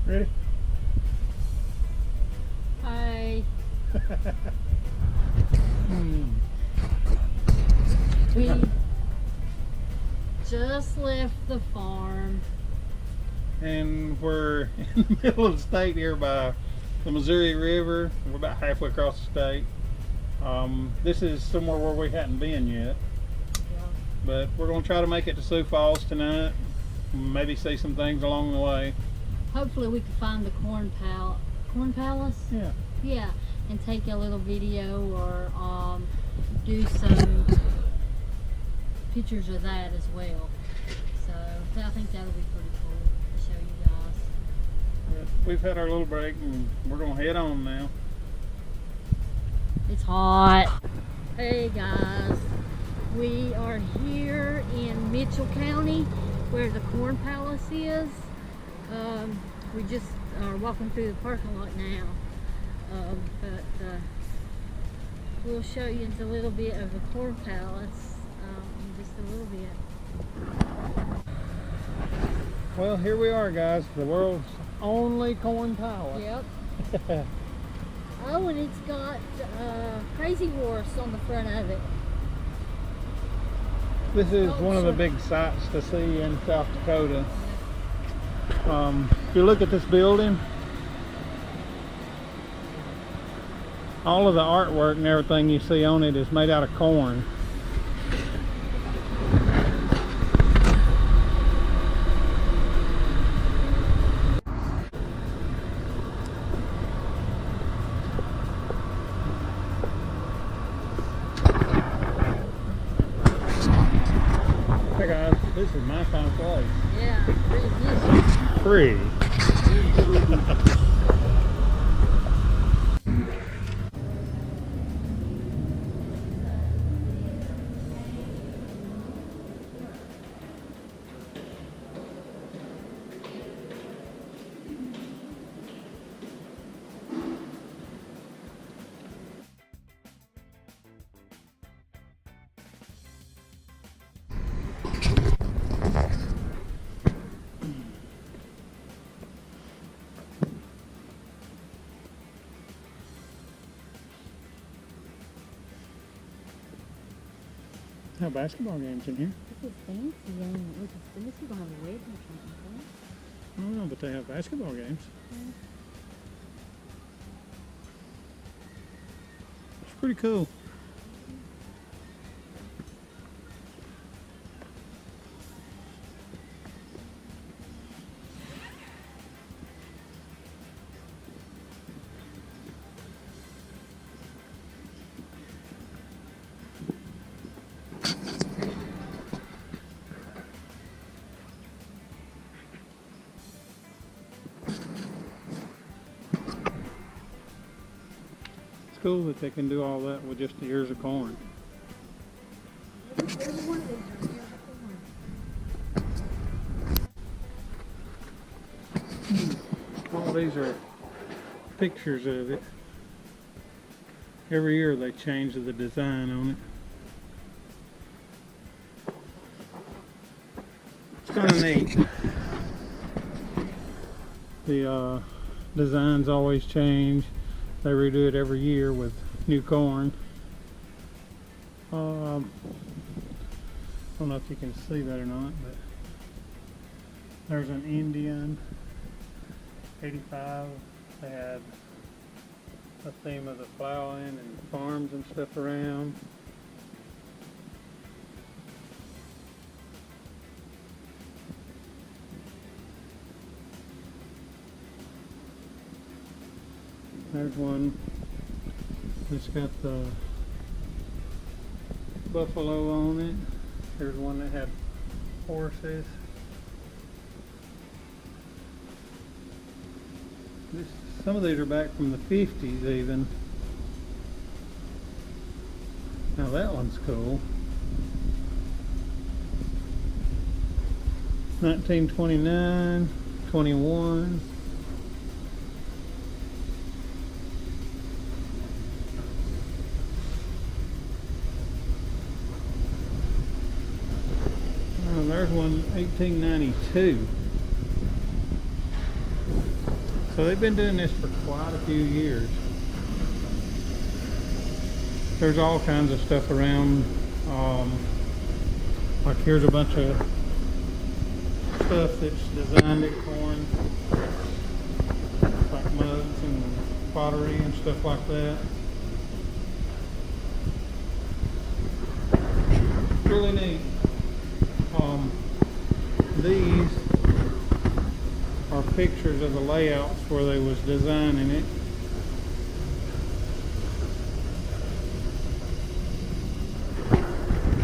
Ready? Hi. We just left the farm. And we're in the middle of the state here by the Missouri River. We're about halfway across the state. This is somewhere where we hadn't been yet. Yeah. But we're going to try to make it to Sioux Falls tonight. Maybe see some things along the way. Hopefully we can find the corn palace. Yeah. Yeah, and take a little video or do some pictures of that as well. So I think that'll be pretty cool to show you guys. But we've had our little break and we're going to head on now. It's hot. Hey guys, we are here in Mitchell County where the corn palace is. We just are walking through the parking lot now. But we'll show you a little bit of the corn palace in just a little bit. Well, here we are, guys. The world's only corn palace. Yep. Oh, and it's got crazy horse on the front of it. This is one of the big sights to see in South Dakota. If you look at this building, all of the artwork and everything you see on it is made out of corn. Hey guys, this is my kind of place. Yeah, Free. Have basketball games in here. This is fancy, ain't it? Look, this is gonna have a wedding or something. I don't know, but they have basketball games. Yeah. It's pretty cool. It's cool that they can do all that with just the ears of corn. All these are pictures of it. Every year they change the design on it. It's kind of neat. The designs always change. They redo it every year with new corn. I don't know if you can see that or not, but there's an Indian 85. They had a theme of the plowing and farms and stuff around. There's one that's got the buffalo on it. There's one that had horses. Some of these are back from the 50s even. Now that one's cool. 1929, 21. There's one 1892. So they've been doing this for quite a few years. There's all kinds of stuff around. Like here's a bunch of stuff that's designed at corn, like mugs and pottery and stuff like that. Really neat. These are pictures of the layouts where they was designing it.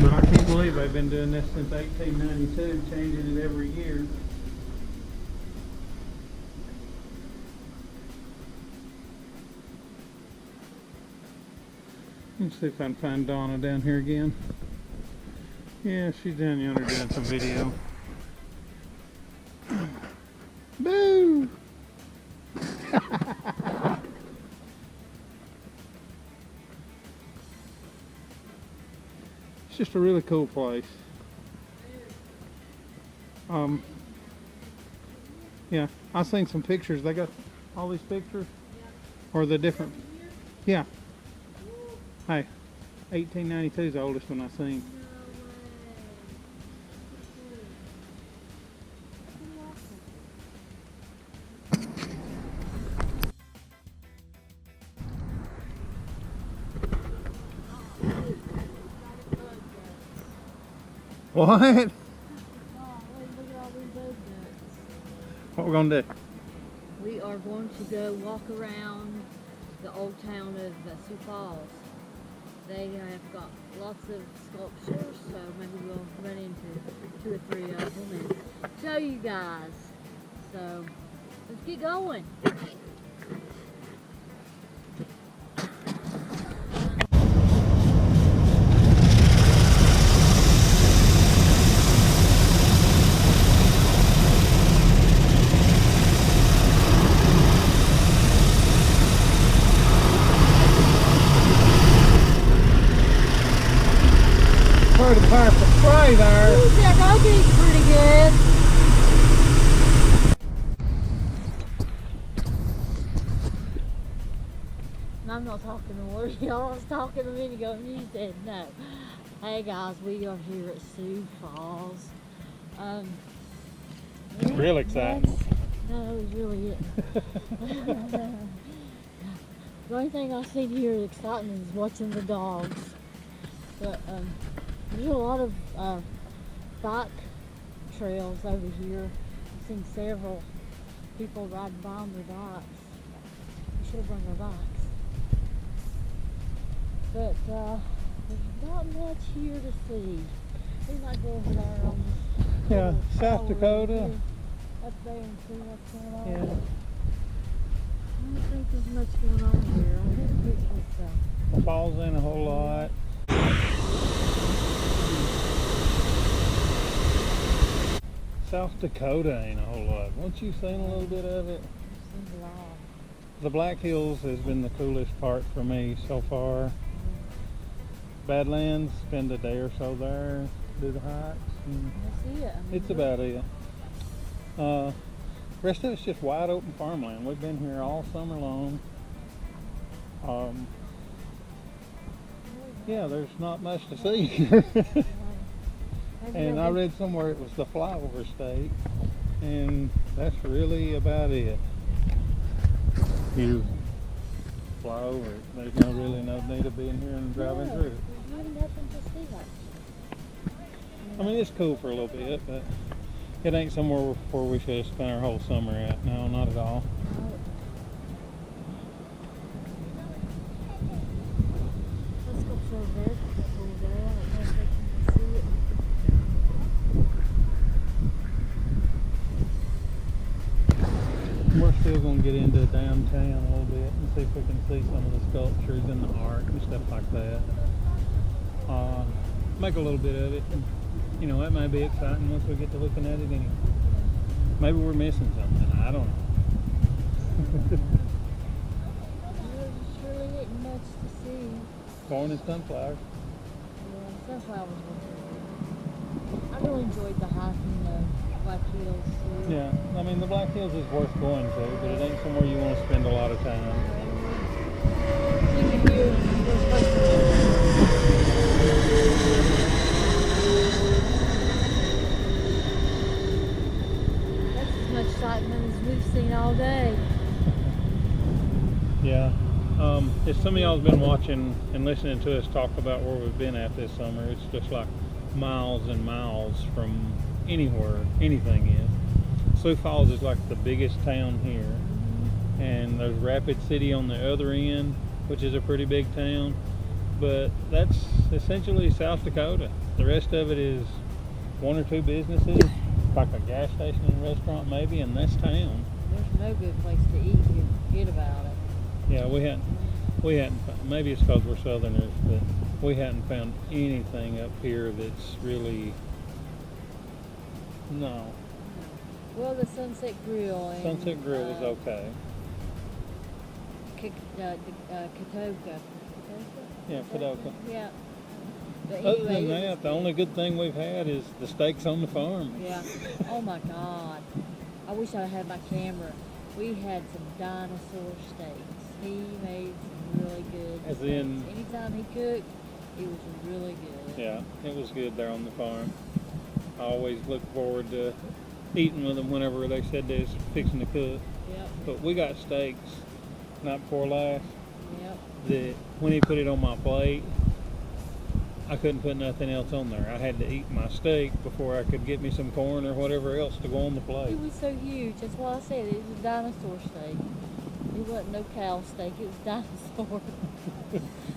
But I can't believe they've been doing this since 1892, changing it every year. Let's see if I can find Donna down here again. Yeah, she's down yonder doing some video. Boo! It's just a really cool place. Yeah, I've seen some pictures. They got all these pictures, or the different. Yeah. Hey, 1892 is the oldest one I've seen. What? What we're gonna do? We are going to go walk around the old town of Sioux Falls. They have got lots of sculptures, so maybe we'll run into 2 or 3 of them and show you guys. So let's get going. Heard a fire for spray there. Ooh, that rotate's pretty good. And I'm not talking to word. Y'all was talking a minute ago and you said no. Hey guys, we are here at Sioux Falls. It's real exciting. No, it's really it. The only thing I've seen here exciting is watching the dogs. But there's a lot of bike trails over here. I've seen several people riding by on their bikes. We should have brought our bikes. But there's not much here to see. We might go over there on this Yeah, little South highway Dakota. here, up there and see what's going on. Yeah. I don't think there's much going on here. I think it's just The falls in a whole lot. South Dakota ain't a whole lot. Once you've seen a little bit of it, seems a lot. the Black Hills has been the coolest part for me so far. Badlands, spend a day or so there, do the hikes. And I see it. I mean, it's about it. Rest of it's just wide open farmland. We've been here all summer long. Yeah, there's not much to see here. And I read somewhere it was the flyover state, and that's really about it. You fly over it. There's really no need of being here and driving through it. There's really nothing to see like. I mean, it's cool for a little bit, but it ain't somewhere where we should have spent our whole summer at. No, not at all. Let's go further. Over there. I don't know if they can see it. We're still going to get into downtown a little bit and see if we can see some of the sculptures and the art and stuff like that. Make a little bit of it. And, you know, that may be exciting once we get to looking at it anyway. Maybe we're missing something. I don't know. There's really ain't much to see. Corn and sunflowers. Yeah, sunflowers were good. I really enjoyed the hiking, the Black Hills. Too. Yeah, I mean, the Black Hills is worth going to, but it ain't somewhere you want to spend a lot of time. Same with you. We're supposed to. That's as much excitement as we've seen all day. Yeah. If some of y'all have been watching and listening to us talk about where we've been at this summer, it's just like miles and miles from anywhere anything is. Sioux Falls is like the biggest town here, and there's Rapid City on the other end, which is a pretty big town, but that's essentially South Dakota. The rest of it is one or two businesses, like a gas station and a restaurant maybe, and that's town. There's no good place to eat. You forget about it. Yeah, we hadn't. Maybe it's because we're Southerners, but we hadn't found anything up here that's really. No. Well, the Sunset Grill. And, Sunset Grill was okay. Katoka. Yeah, Kadoka. Yeah. But Other anyway, than that, the only good thing we've had is the steaks on the farm. Yeah. Oh my God. I wish I had my camera. We had some dinosaur steaks. He made some really good As steaks. in- Anytime he cooked, it was really good. Yeah, it was good there on the farm. I always look forward to eating with them whenever they said they was fixing to cook. Yep. But we got steaks night before last Yep. that when he put it on my plate, I couldn't put nothing else on there. I had to eat my steak before I could get me some corn or whatever else to go on the plate. It was so huge. That's why I said it was a dinosaur steak. It wasn't no cow steak. It was dinosaur.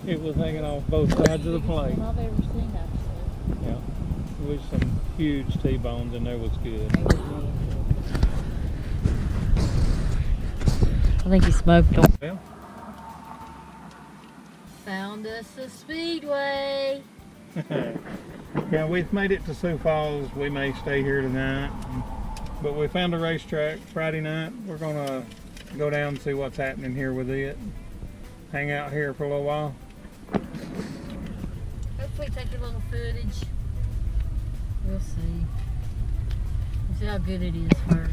It was hanging off both sides of the Biggest plate. one I've ever seen, actually. Yeah, with some huge T-bones, and there was good. They were really good. I think he smoked them. Well, Found us a speedway. yeah, we've made it to Sioux Falls. We may stay here tonight, but we found a racetrack Friday night. We're gonna go down and see what's happening here with it. Hang out here for a little while. Hopefully take a little footage. We'll see. We'll see how good it is first.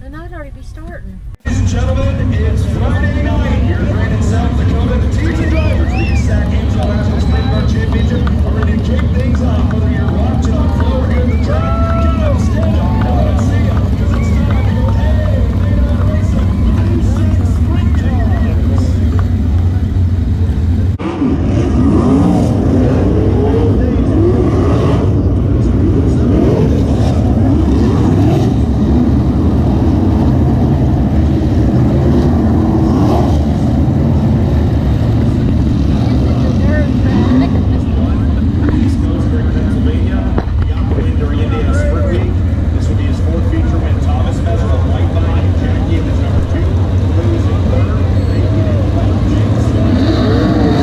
The night already be starting. Ladies and gentlemen, it's Friday night here in South Dakota. The teams and drivers of the Sac International Sprint Car Championship are ready to kick things off. Whether you're watching on the floor or in the track, get up, stand up, and let's see it, because it's time to go hey, racing sprint cars. East Coast, here in Pennsylvania, got win during Indiana Sprint Week. This will be his fourth feature win. Thomas Messer, right behind Jackie in the number 2. Losing third, making it left, James.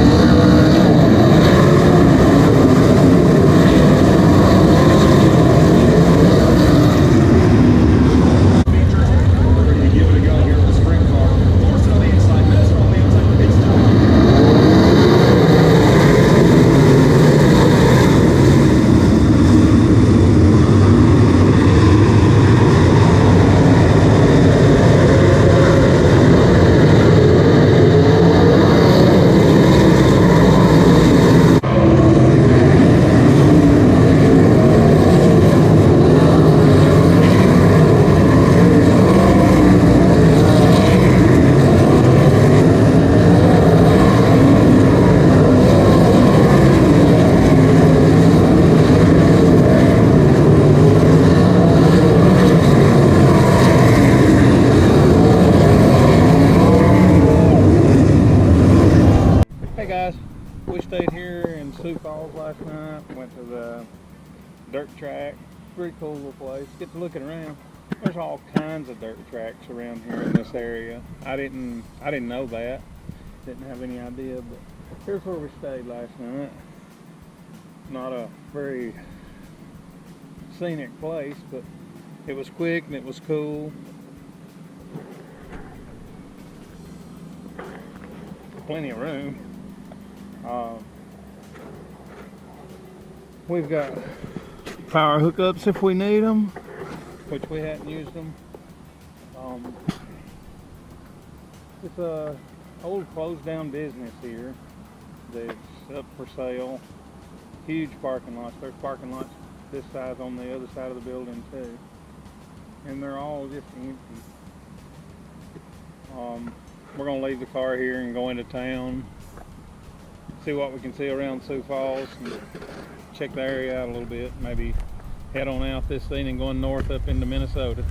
We're ready to give it a go here with the sprint car. Morrison on the inside, Messer on the outside for his time. Hey guys, we stayed here in Sioux Falls last night. Went to the dirt track. Pretty cool little place. Get to looking around. There's all kinds of dirt tracks around here in this area. I didn't know that. Didn't have any idea, but here's where we stayed last night. Not a very scenic place, but it was quick and it was cool. Plenty of room. We've got power hookups if we need them, which we hadn't used them. It's a old closed down business here that's up for sale. Huge parking lots. There's parking lots this size on the other side of the building too, and they're all just empty. We're gonna leave the car here and go into town, see what we can see around Sioux Falls, and check the area out a little bit. Maybe head on out this thing and going north up into Minnesota.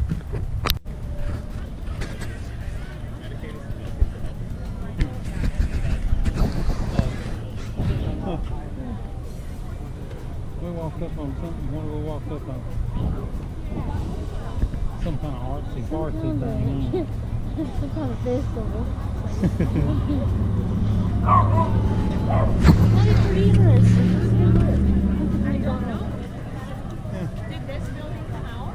We walked up on something. What did we walk up on? Some kind of artsy thing. Some kind of festival. Did this building come out?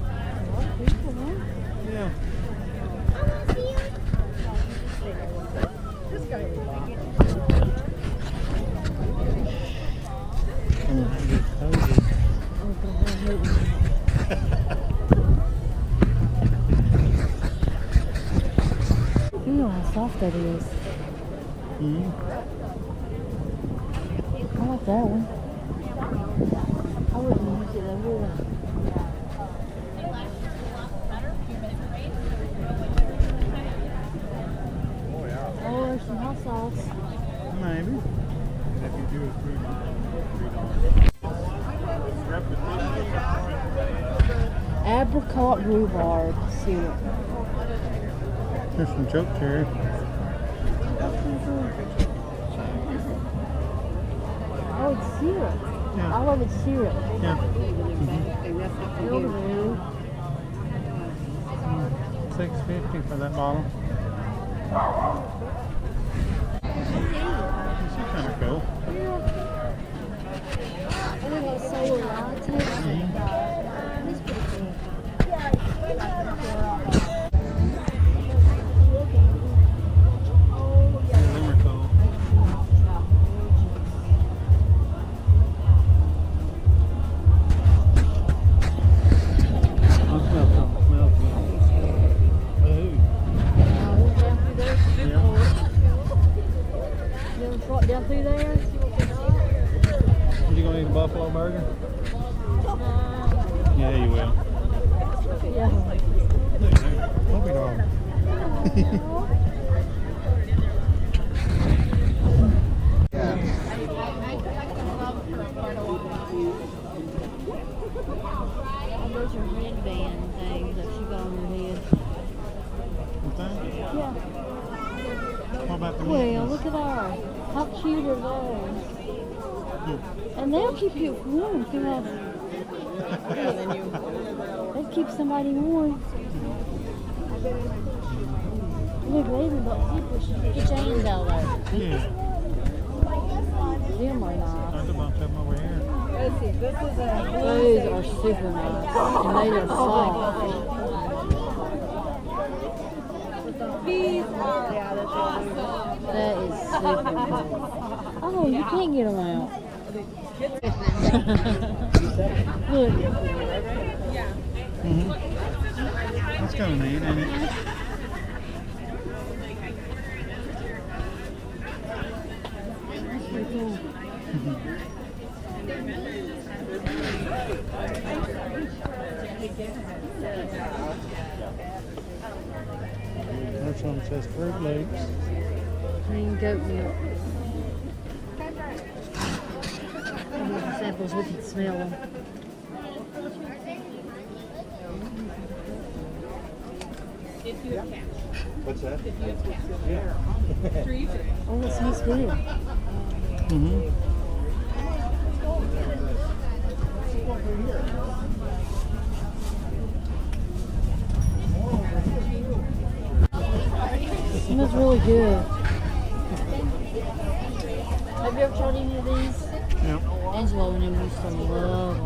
A lot of people, huh? Yeah. Feel how soft that is. I like that one. I wouldn't use it over there. Oh, there's some hot sauce. Maybe. Apricot rhubarb syrup. There's some choke cherry. Oh, it's syrup. Yeah. I love its syrup. Yeah. Elderberry. $6.50 for that bottle. This is kind of cool. Oh, we got solar lights. That's pretty cool. Them are cool. I'll smell something. Smells good. Ooh. Down through there. You gonna eat a buffalo burger? Yeah, you will. Yeah. Puppy dog. Those are headband things that she got on her head. What's that? Yeah. What about the Well, mittens? look at ours. How cute are those? And they'll keep you warm throughout. They'll keep somebody warm. Look, they even got zippers. Get your hands out of there. Yeah. Them are nice. There's a bunch of them over here. Those are super nice. And they are soft. That is super cool. Oh, you can't get them out. Look. That's kind of neat, isn't it? That's pretty cool. There's one that says Fruit Loops. Clean goat milk. Here's the samples, we can smell them. What's that? Oh, it smells good. It smells really good. Have you ever tried any of these? Yep. Angelo and them used to love them.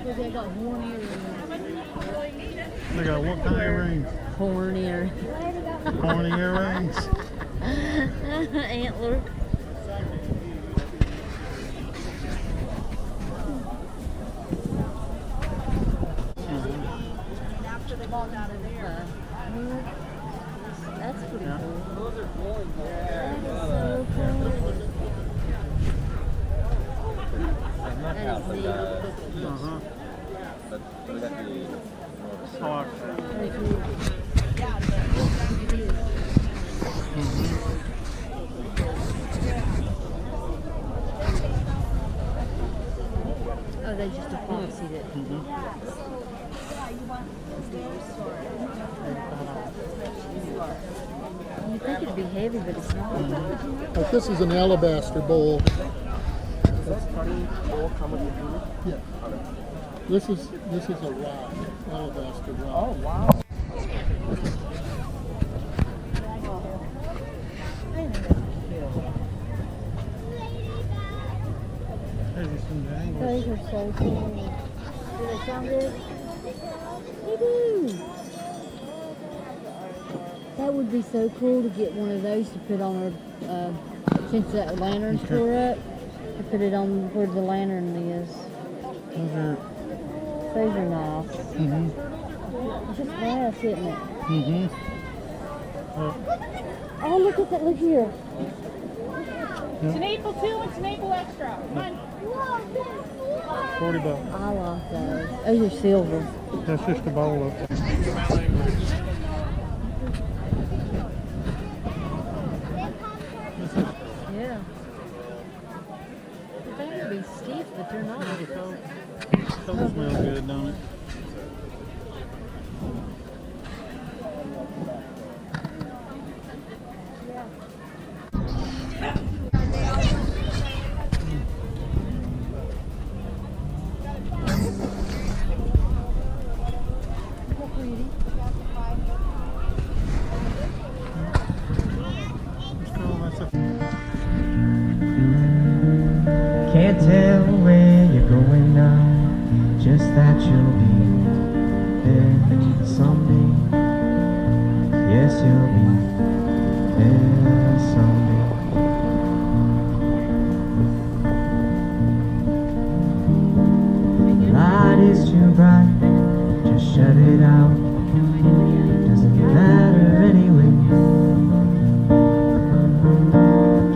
Look, they got horn earrings. They got what kind of earrings? horn ear. Horny earrings. Antler. After they've all got in there. That's pretty Yeah. cool. That is so cool. That is neat. Uh-huh. Oh, Very cool. Oh, they just epoxied it. You think it'd be heavy, but it's not. Like this is an alabaster bowl. Yeah. This is a rock, alabaster rock. oh wow. There's some dangles. Those are so cool. Do they sound good? They do. That would be so cool to get one of those to put on our, since that lantern's tore up, to put it on where the lantern is. Those are nice. Mm-hmm. It's just glass, isn't it? Mm-hmm. Oh, look at that, look here. It's an April 2, it's an April extra. Come on. $40. I like those. Those are silver. That's just a bowl of Yeah. They would be stiff, but they're not. Those smell good, don't it? Can't tell where you're going now, just that you'll be there someday. Yes, you'll be there someday. Light is too bright, just shut it out. Doesn't matter anyway.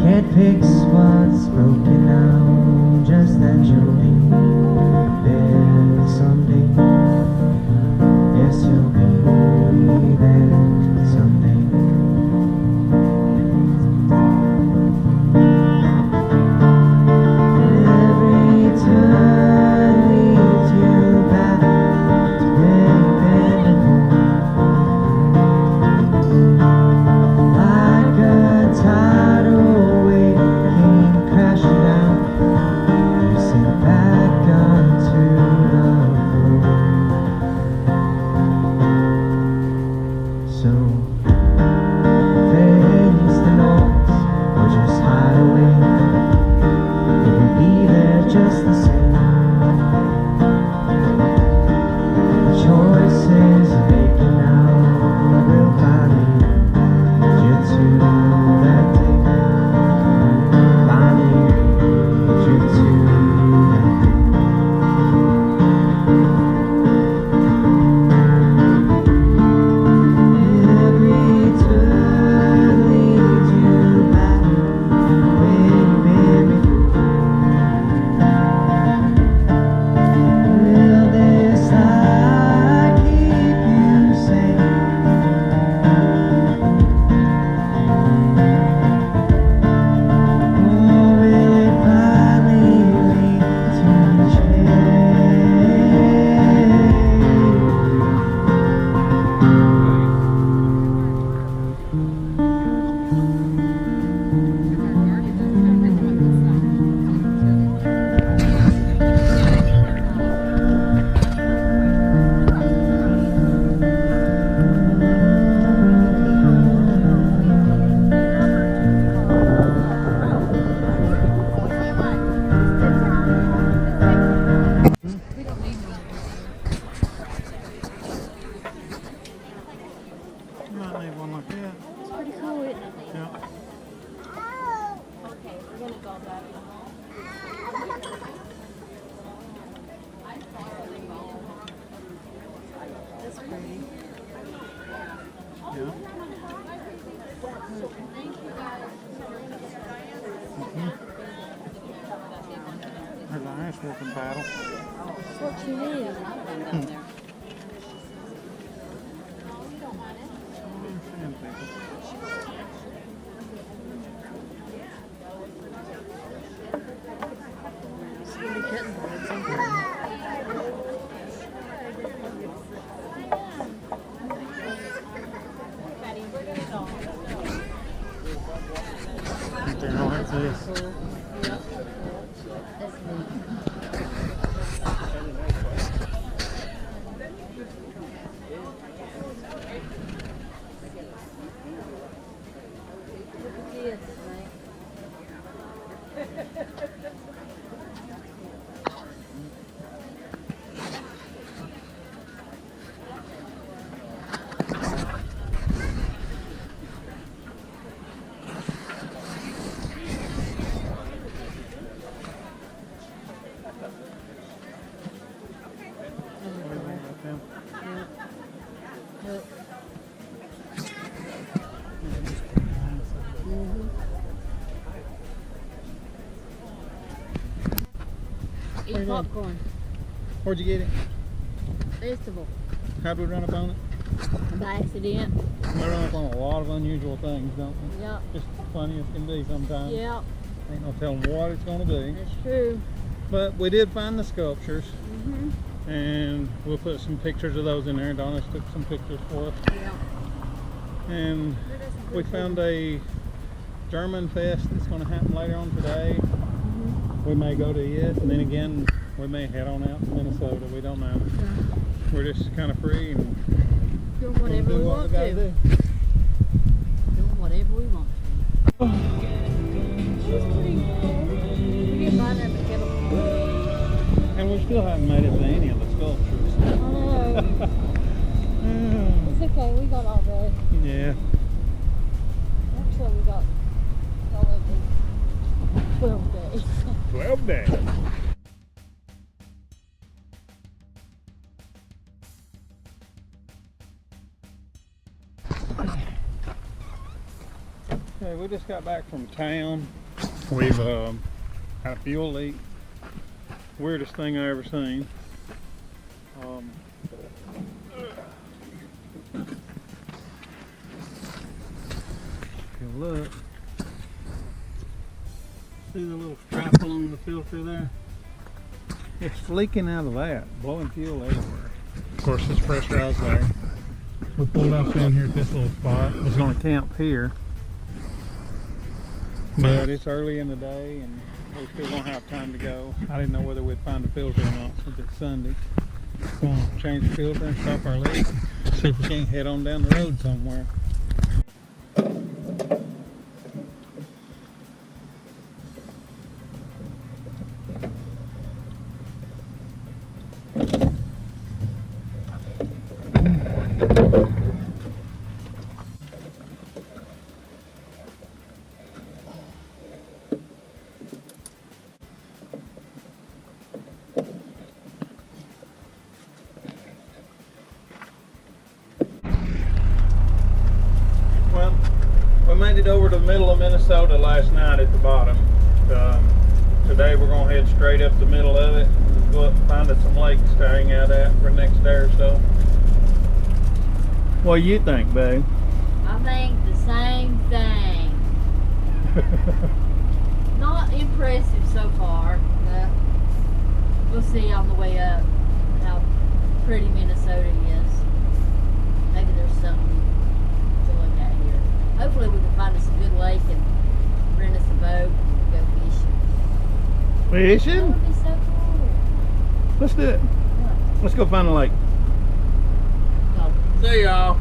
Can't fix what's broken now, just that you'll be there someday. Yes, you'll be there someday. Every turn leads you back to where you've been before. Like a tidal wave came crashing down, you sent back onto the floor. So There's an ice whooping battle. That's what you need. Somebody cutting boards, Eat popcorn. Where'd you get it? Festival. How'd we run up on it? By accident. We run up on a lot of unusual things, don't we? Yep. Just funny as can be sometimes. Yep. Ain't no telling what it's gonna be. That's true. But we did find the sculptures, Mm-hmm. and we'll put some pictures of those in there. Donna's took some pictures for us. Yep. And we found a German fest that's going to happen later on today. Mm-hmm. We may go to it, and then again we may head on out to Minnesota. We don't know. Yeah. We're just kind of free and Doing whatever do we what want we gotta to. do. Doing whatever we want to. She's pretty cool. We didn't buy that McKenna. And we still haven't made it to any of the sculptures. Oh, it's okay. We got all day. Yeah. Actually, we got all of the 12 days. 12 days. Okay, we just got back from town. We've had a fuel leak. Weirdest thing I ever seen. If you look, see the little strap along the filter there? It's leaking out of that, blowing fuel everywhere. Of course, it's pressurized there. We pulled up in here at this little spot. Was going to camp here, but it's early in the day and we still don't have time to go. I didn't know whether we'd find a filter or not since it's Sunday. We'll change the filter and stop our leak. See if we can't head on down the road somewhere. Well, we made it over to the middle of Minnesota last night at the bottom. Today we're going to head straight up the middle of it and go up and find some lakes to hang out at for the next day or so. What do you think, babe? I think the same thing. Not impressive so far, but we'll see on the way up how pretty Minnesota is. Maybe there's something to look at here. Hopefully we can find us a good lake and rent us a boat and go fishing. That Fishing? would be so cool. Let's do it. Let's go find a lake. Go. See y'all.